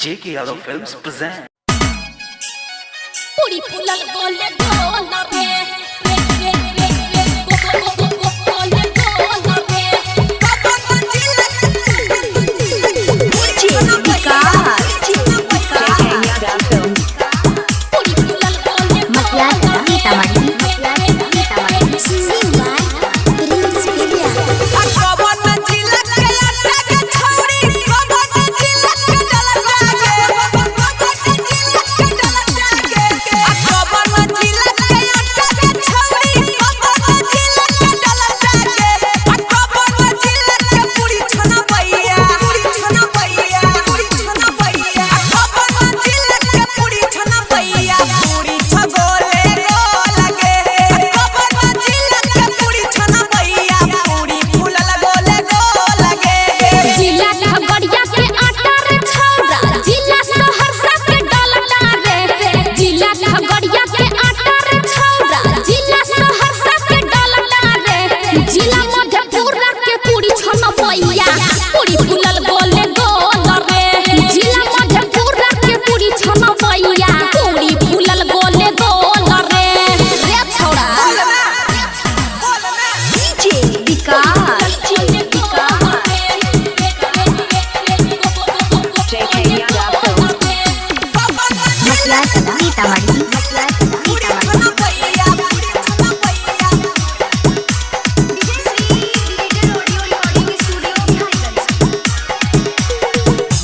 JK Yadav Films present. Puri pulal gole gola re re re re re gole gole re papa manjila JK Yadav Films puri pulal gole Makyata Tamari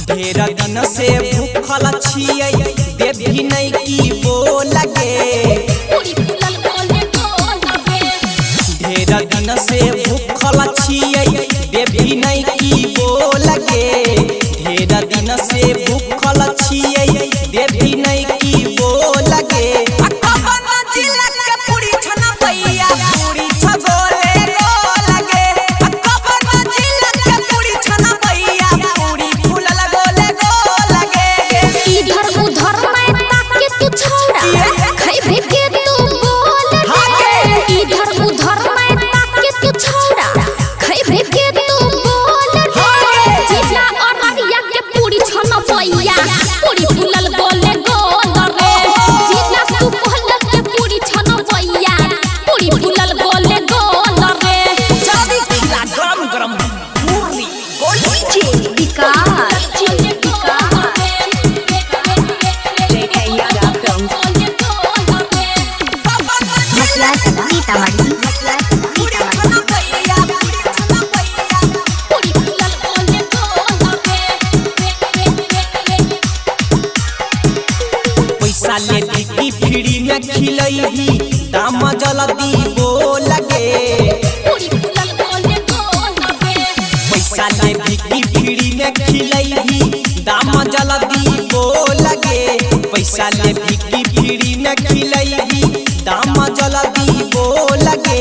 ढेर दिन से भूखल छियै देवी नहीं की बोलगे ढेर दिन से भूखल छियै देवी नहीं की बोलगे ढेर दिन से भूखल छियै देवी नहीं की बोलगे पैसा ले बिकी फ्री में खिलैही दाम जल्दी बोलगे पैसा ले बिकी फ्री में खिलैही दाम जल्दी बोलगे पैसा ले बिकी फ्री में खिलैही दाम जल्दी बोलगे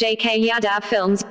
JK Yadav Films